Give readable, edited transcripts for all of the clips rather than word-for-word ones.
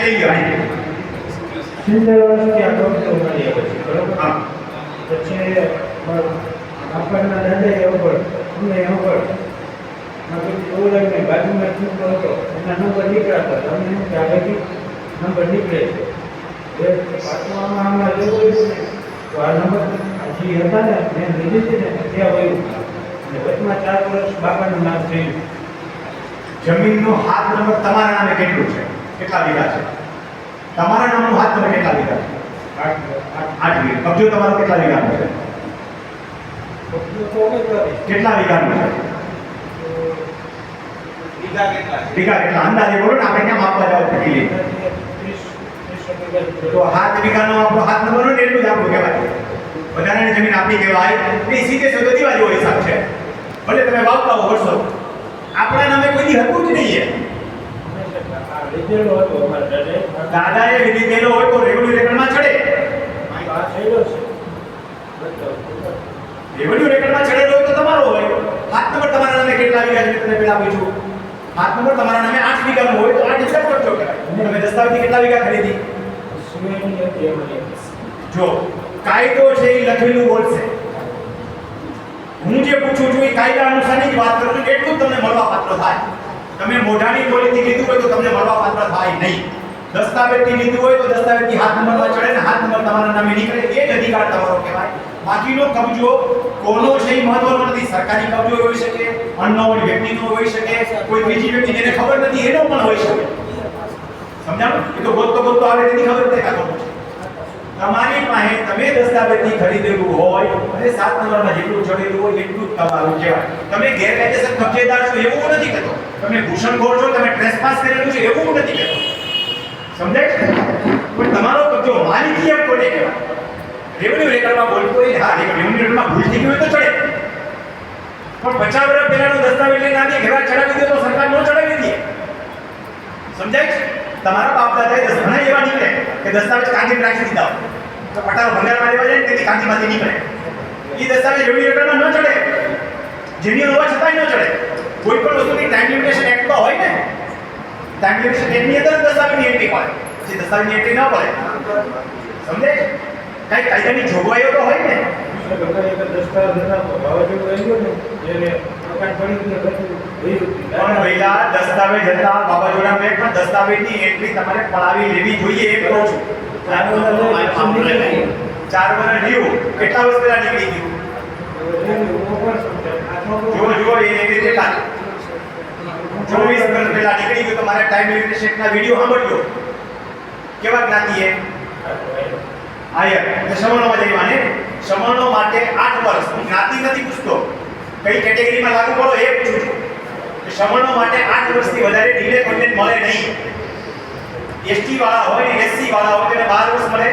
લઈ લ્યો અહીં 70 વર્ષથી આ ડોક્ટર મળી આવે છે બરોબર. હા પછી આપણના દાદા એવું અમને એવું ઓળખને બાજુમાં છોકરો હતો એના નંબર નીકળાતા હતા. અમને એમ કે આ બધી નંબર નીકળે છે એ પાછવામાં આમાં લેવું હોય ને તો આ નંબર હજી હતા ને મેં લીધી હતી ને ત્યાં વયું અને વચમાં 4 વર્ષ બાપાનું નામ થયું. જમીનનો હાથ નંબર તમારા નામે કેટલું છે? કેટલા વીઘા છે? તમારા નામનો હાથ નંબર કેટલા વીઘા છે? 8 વીઘા. કબજો તમારો કેટલા વીઘાનો છે? કેટલા વીઘાનો છે? વીઘા કેટલા અંદાજે બોલો ને, આપણે ક્યાં માપવા જાવ પડી લઈ. તો 7 વીઘાનો આપણો હાથ નંબર હોય ને એટલું જ આપણું કહેવાય. વધારાની જમીન આપણી કહેવાય એ સીધે સીધો દિવાળીઓ હિસાબ છે. ભલે તમે વાવતા હો વર્ષો, આપણા નામે કોઈ દી હતું જ નહીં. દાદાએ લીધેલો હોય તો રેવન્યુ રેકર્ડમાં ચડે. રેવન્યુ રેકર્ડમાં ચડેલો હોય તો તમારો હોય. હાથ નંબર તમારા નામે કેટલા વીઘા છે તમે પેલા પૂછ્યું. હાથ નંબર તમારા નામે 8 વીઘાનો હોય તો 8 હિસાબ કરજો કહેવાય. તમે દસ્તાવેજી કેટલા વીઘા ખરીદી? જો કાયદો છે એ લખેલું બોલશે. હું જે પૂછું છું એ કાયદા અનુસારની જ વાત કરું છું. એટલું જ તમને મળવા પાત્ર થાય. તમે મોઢાની બોલીથી લીધું હોય તો તમને મળવા પાત્ર થાય નહીં. દસ્તાવેજથી લીધું હોય તો દસ્તાવેજથી હાથ નંબરમાં ચડે ને હાથ નંબર તમારા નામે નીકળે, એ જ અધિકાર તમારો કહેવાય. બાકીનો કબજો કોનો છે એ મહત્વનો નથી. સરકારી કબજો હોઈ શકે, અનનોન વ્યક્તિનો હોઈ શકે, કોઈ બીજી વ્યક્તિ જેને ખબર નથી એનો પણ હોઈ શકે. સમજાણું? એ તો ગોતતો આવે તેની ખબર નથી કાઢો. તમારી પાસે તમે દસ્તાવેજથી ખરીદેલું હોય અને 7 નંબરમાં જેટલું ચડેલું હોય એટલું જ તમારું કહેવાય. તમે ગેરકાયદેસર કબજેદાર છો એવું નથી કહેતો. તમે ઘૂસણખોર છો, તમે ટ્રેસપાસ કરેલું છે એવું નથી કહેતો. સમજાય છે? પણ તમારો કબજો માલિકી એમ કોને કહેવાય? રેવન્યુ રેકર્ડમાં બોલતો હોય હા રેવન્યુ રેકર્ડમાં ભૂલ થઈ ગઈ હોય તો ચડે. પણ 50 વર્ષ પહેલાનો દસ્તાવેજ લઈને આવીએ ઘેરા ચડાવી દે તો સરકાર નો ચડાવી દે. સમજાય છે? તમારા બાપ દાદાએ ઘણા એવા નીકળે કે દસ્તાવેજ કાંધીમાં રાખી દીધા હોય તો પટારો ભંગારમાં લેવા જાય તેથી કાંધીમાંથી નીકળે. એ દસ્તાવેજ રેવન્યુ રેકર્ડમાં ન ચડે, જેની હોવા છતાંય ન ચડે. કોઈ પણ વસ્તુની ટાઈમ લિમિટેશન એક્ટ તો હોય ને, ટાઈમ લિમિટેશન એક્ટની અંદર દસ્તાવેજની એન્ટ્રી પડે, જે દસ્તાવેજની એન્ટ્રી ન પડે. સમજે? કઈ કાયદાની જોગવાઈઓ તો હોય ને. પણ પહેલા દસ્તાવેજ હતા વાવાઝોડા મેં પણ દસ્તાવેજની એન્ટ્રી તમારે પડાવી લેવી જોઈએ એમ કહું છું. 4 વર્ષ રહ્યું, કેટલા વર્ષ પહેલા નીકળી ગયું? જો એ રીતે કેટલા 24 વર્ષ પહેલા નીકળી ગયું. તમારે ટાઈમ લિમિટેશનના વિડિયો સાંભળજો. કેવા જ્ઞાતિએ આયર સમણોમાં જઈવાને સમણો માટે 8 વર્ષ. હું જ્ઞાતિ નથી પૂછતો, કઈ કેટેગરીમાં લાગુ પડો એ પૂછું છું. કે સમણો માટે 8 વર્ષથી વધારે ડિલે કોન્ટેન્ટ મળે નહીં. એસટી વાળા હોય ને એસસી વાળા હોય તેને 12 વર્ષ મળે.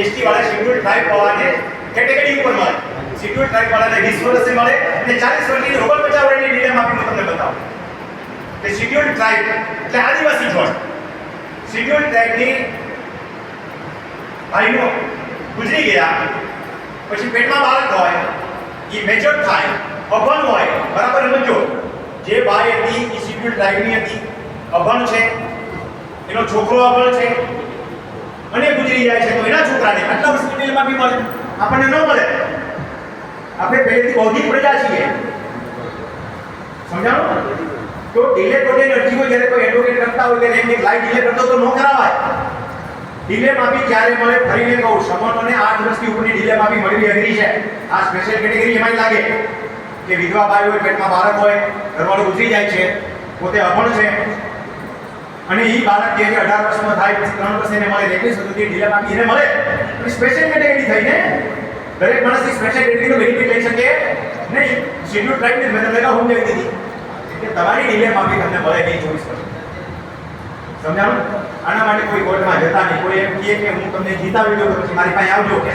એસટી વાળા શેડ્યુલ ટ્રાઇબ વાળાને કેટેગરી ઉપર મળે. શેડ્યુલ ટ્રાઇબ વાળાને 20 વર્ષે મળે અને 40 વર્ષની 49 વર્ષની ડિલે માફી હું તમને બતાવું. કે શેડ્યુલ ટ્રાઇબ એટલે આદિવાસી છોડ. શેડ્યુલ ટ્રાઇબની ભાઈનો ગુજરી ગયા પછી પેટમાં બાળક હોય, એ મેચ્યોર થાય, અભણ હોય. બરાબર સમજો? જે બાઈ હતી એ શેડ્યુલ ટ્રાઇબની હતી, અભણ છે, એનો છોકરો અભણ છે અને ગુજરી જાય છે તો એના છોકરાને આટલા વર્ષની ડિટેલમાં બી મળે, આપણને ન મળે. આપણે પહેલેથી બૌદ્ધિક પ્રજા છીએ. સમજાણું? તો ડિલે કોન્ટેન્ટ અરજીઓ જ્યારે કોઈ એડવોકેટ કરતા હોય ત્યારે એમને લાઈવ ડિલે કરતો તો ન કરાવાય. ડિલે માફી ક્યારે મળે ફરીને કહું, સમણોને 8 વર્ષથી ઉપરની ડિલે માફી મળવી અઘરી છે. આ સ્પેશિયલ કેટેગરી એમાં લાગે કે વિધવા બાઈ હોય, પેટમાં બાળક હોય, ઘરવાળો ગુજરી જાય છે, પોતે અભણ છે અને એ બાળક જે 18 વર્ષનો થાય પછી 3 વર્ષ એને મળે, 21 સુધી ડિલે માફી એને મળે. સ્પેશિયલ કેટેગરી થઈને દરેક માણસની સ્પેશિયલ કેટેગરીનો બેનિફિટ લઈ શકે નહીં. શેડ્યુલ ટ્રાઇબને મેં તમને કહું સમજાવી દીધી કે તમારી ડિલે માફી તમને મળે નહીં 24 વર્ષ. સમજાણું? આના માટે કોઈ કોર્ટમાં જતા નહીં. કોઈ એમ કહે કે હું તમને જીતાવી દઉં તો પછી મારી પાસે આવજો કે